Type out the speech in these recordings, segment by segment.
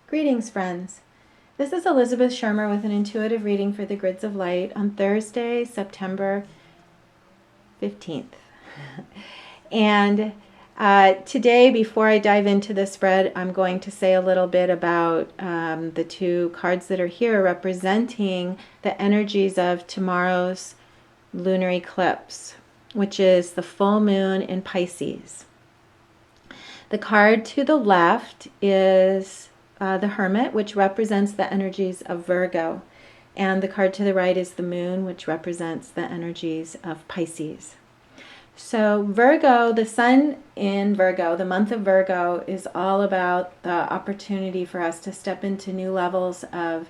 Greetings, friends. This is Elizabeth Shermer with an intuitive reading for the Grids of Light on Thursday, September 15th. And today, before I dive into the spread, I'm going to say a little bit about the two cards that are here representing the energies of tomorrow's lunar eclipse, which is the full moon in Pisces. The card to the left is the Hermit, which represents the energies of Virgo. And the card to the right is the Moon, which represents the energies of Pisces. So Virgo, the sun in Virgo, the month of Virgo, is all about the opportunity for us to step into new levels of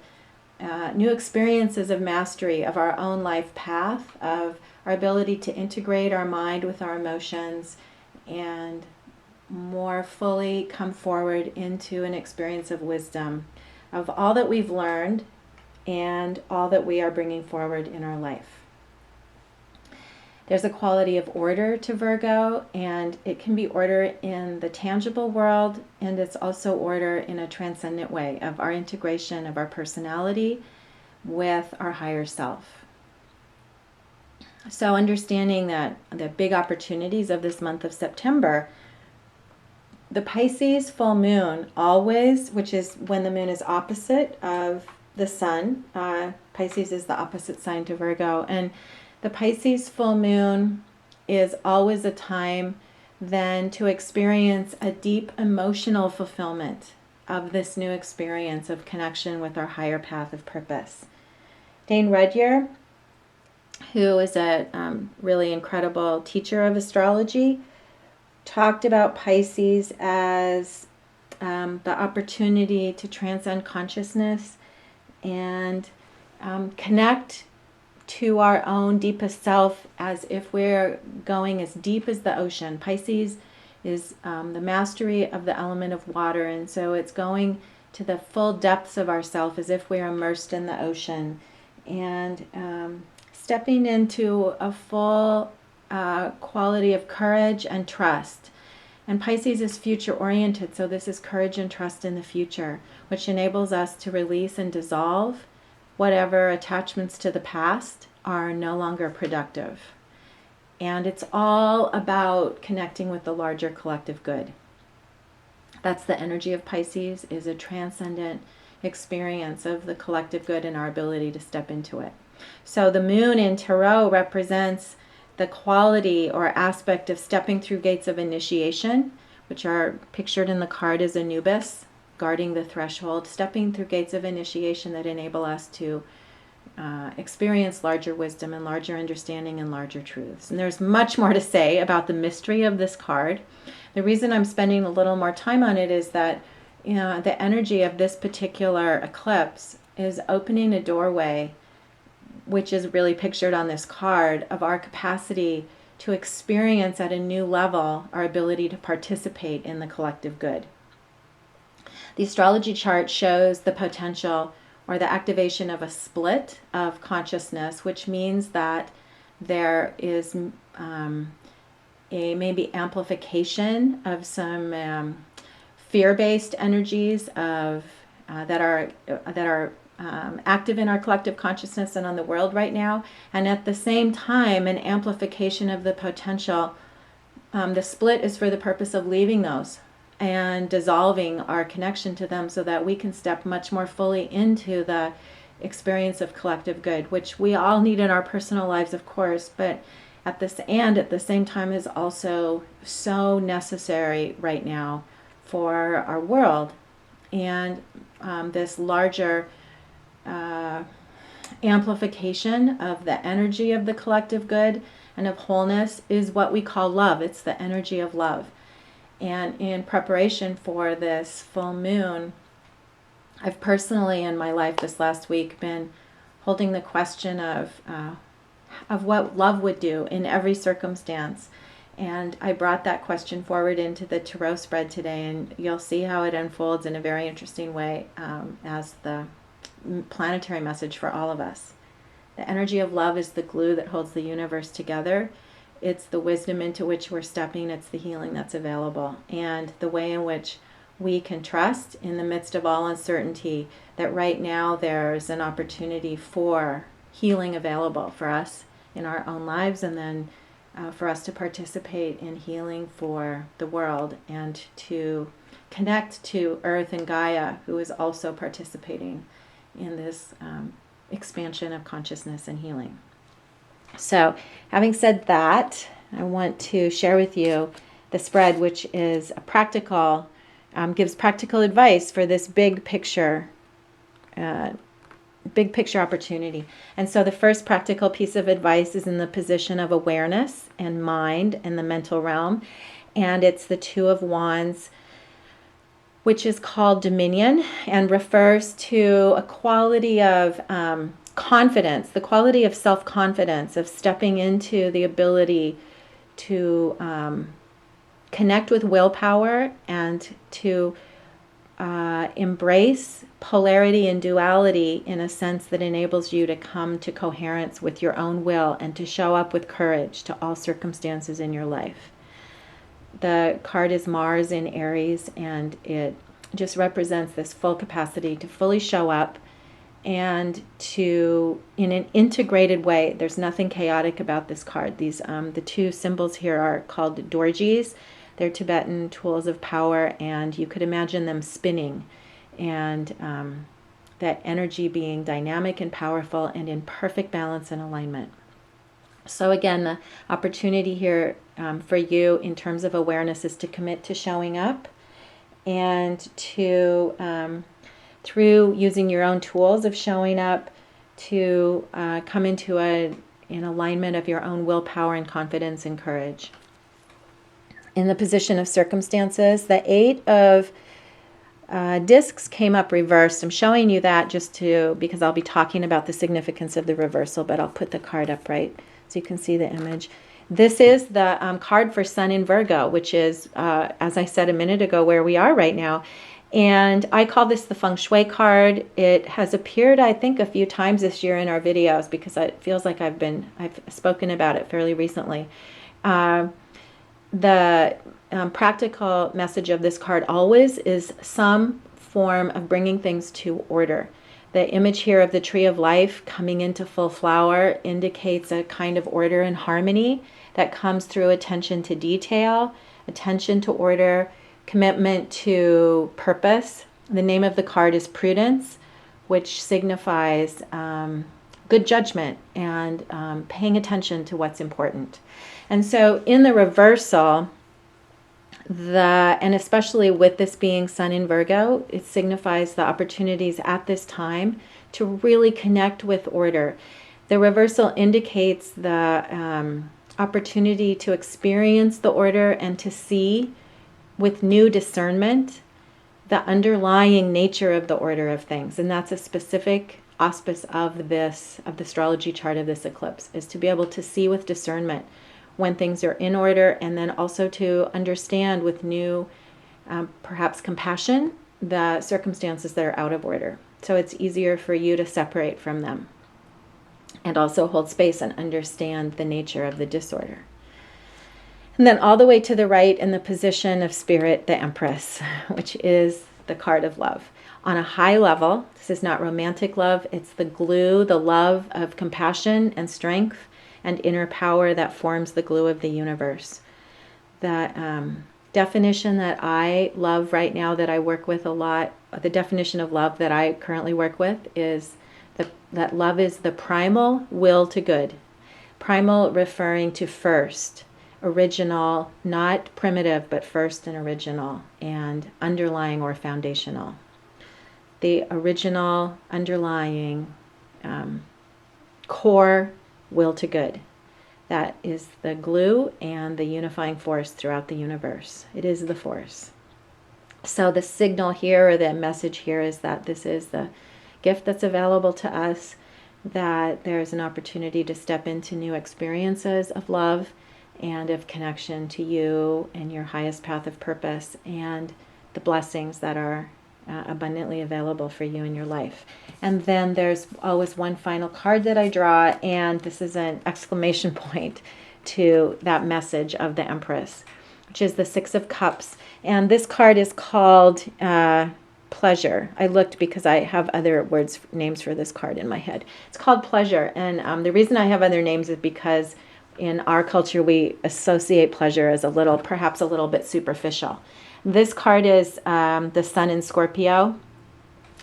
new experiences of mastery of our own life path, of our ability to integrate our mind with our emotions and more fully come forward into an experience of wisdom, of all that we've learned and all that we are bringing forward in our life. There's a quality of order to Virgo, and it can be order in the tangible world, and it's also order in a transcendent way of our integration of our personality with our higher self. So understanding that the big opportunities of this month of September, the Pisces full moon always, which is when the moon is opposite of the sun. Pisces is the opposite sign to Virgo. And the Pisces full moon is always a time then to experience a deep emotional fulfillment of this new experience of connection with our higher path of purpose. Dane Rudhyar, who is a really incredible teacher of astrology, talked about Pisces as the opportunity to transcend consciousness and connect to our own deepest self as if we're going as deep as the ocean. Pisces is the mastery of the element of water, and so it's going to the full depths of ourself as if we're immersed in the ocean and stepping into a full quality of courage and trust. And Pisces is future oriented, so this is courage and trust in the future, which enables us to release and dissolve whatever attachments to the past are no longer productive. And it's all about connecting with the larger collective good. That's the energy of Pisces, is a transcendent experience of the collective good and our ability to step into it. So the moon in Tarot represents the quality or aspect of stepping through gates of initiation, which are pictured in the card as Anubis, guarding the threshold, stepping through gates of initiation that enable us to experience larger wisdom and larger understanding and larger truths. And there's much more to say about the mystery of this card. The reason I'm spending a little more time on it is that the energy of this particular eclipse is opening a doorway, which is really pictured on this card, of our capacity to experience at a new level our ability to participate in the collective good. The astrology chart shows the potential or the activation of a split of consciousness, which means that there is a maybe amplification of some fear-based energies of that are active in our collective consciousness and on the world right now, and at the same time an amplification of the potential. The split is for the purpose of leaving those and dissolving our connection to them so that we can step much more fully into the experience of collective good, which we all need in our personal lives, of course, but at the same time is also so necessary right now for our world. And this larger amplification of the energy of the collective good and of wholeness is what we call love. It's the energy of love. And in preparation for this full moon, I've personally in my life this last week been holding the question of what love would do in every circumstance. And I brought that question forward into the tarot spread today, and you'll see how it unfolds in a very interesting way as the planetary message for all of us. The energy of love is the glue that holds the universe together. It's the wisdom into which we're stepping. It's the healing that's available. And the way in which we can trust in the midst of all uncertainty that right now there's an opportunity for healing available for us in our own lives, and then for us to participate in healing for the world and to connect to Earth and Gaia, who is also participating in this expansion of consciousness and healing. So, having said that, I want to share with you the spread, which is a practical, gives practical advice for this big picture opportunity. And so the first practical piece of advice is in the position of awareness and mind and the mental realm. And it's the Two of Wands, which is called Dominion and refers to a quality of confidence, the quality of self-confidence, of stepping into the ability to connect with willpower and to embrace polarity and duality in a sense that enables you to come to coherence with your own will and to show up with courage to all circumstances in your life. The card is Mars in Aries, and it just represents this full capacity to fully show up and to, in an integrated way. There's nothing chaotic about this card. These the two symbols here are called dorjis. They're Tibetan tools of power, and you could imagine them spinning, and that energy being dynamic and powerful and in perfect balance and alignment. So again, the opportunity here for you in terms of awareness is to commit to showing up and to, through using your own tools of showing up, to come into an alignment of your own willpower and confidence and courage. In the position of circumstances, the Eight of discs came up reversed. I'm showing you that just because I'll be talking about the significance of the reversal, but I'll put the card up right so you can see the image. This is the card for Sun in Virgo, which is, as I said a minute ago, where we are right now. And I call this the Feng Shui card. It has appeared, I think, a few times this year in our videos because it feels like I've spoken about it fairly recently. The practical message of this card always is some form of bringing things to order. The image here of the tree of life coming into full flower indicates a kind of order and harmony that comes through attention to detail, attention to order, commitment to purpose. The name of the card is Prudence, which signifies good judgment and paying attention to what's important. And so in the reversal, and especially with this being Sun in Virgo, it signifies the opportunities at this time to really connect with order. The reversal indicates the opportunity to experience the order and to see with new discernment the underlying nature of the order of things. And that's a specific auspice of the astrology chart of this eclipse, is to be able to see with discernment when things are in order, and then also to understand with new, perhaps compassion, the circumstances that are out of order. So it's easier for you to separate from them and also hold space and understand the nature of the disorder. And then all the way to the right in the position of Spirit, the Empress, which is the card of love. On a high level, this is not romantic love, it's the glue, the love of compassion and strength and inner power that forms the glue of the universe. The definition that I love right now, that I work with a lot, the definition of love that I currently work with is that love is the primal will to good. Primal referring to first, original, not primitive, but first and original, and underlying or foundational. The original, underlying, core will to good. That is the glue and the unifying force throughout the universe. It is the force. So the signal here, or the message here, is that this is the gift that's available to us, that there's an opportunity to step into new experiences of love and of connection to you and your highest path of purpose and the blessings that are abundantly available for you in your life. And then there's always one final card that I draw, and this is an exclamation point to that message of the Empress. which is the Six of Cups. And this card is called Pleasure. I looked because I have other names for this card in my head. It's called Pleasure. And the reason I have other names is because in our culture we associate pleasure as perhaps a little bit superficial. This card is the Sun in Scorpio.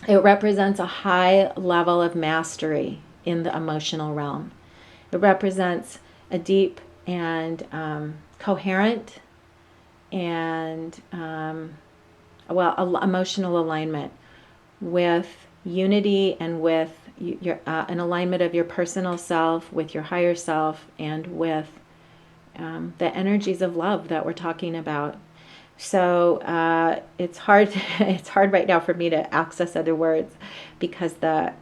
It represents a high level of mastery in the emotional realm. It represents a deep and coherent and emotional alignment with unity and with an alignment of your personal self with your higher self and with the energies of love that we're talking about. So it's hard right now for me to access other words because the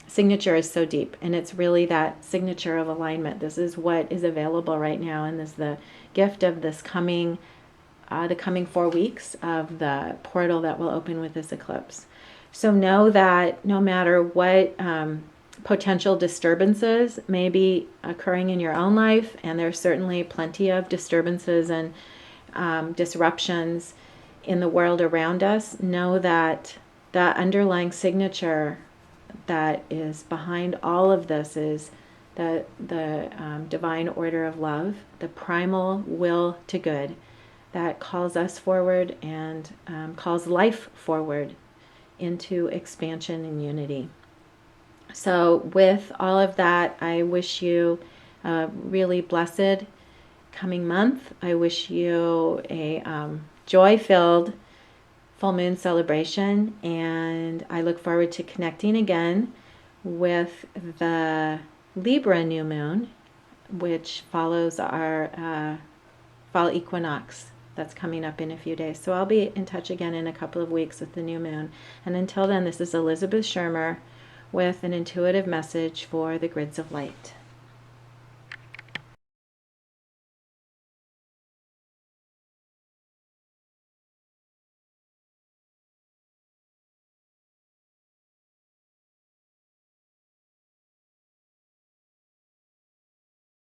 signature is so deep, and it's really that signature of alignment. This is what is available right now, and this is the gift of this the coming 4 weeks of the portal that will open with this eclipse. So know that no matter what potential disturbances may be occurring in your own life, and there's certainly plenty of disturbances and disruptions in the world around us, know that the underlying signature that is behind all of this is the divine order of love, the primal will to good that calls us forward and calls life forward into expansion and unity. So with all of that, I wish you a really blessed coming month. I wish you a joy-filled full moon celebration, and I look forward to connecting again with the Libra new moon, which follows our fall equinox that's coming up in a few days. So I'll be in touch again in a couple of weeks with the new moon. And until then, this is Elizabeth Shermer with an intuitive message for the Grids of Light.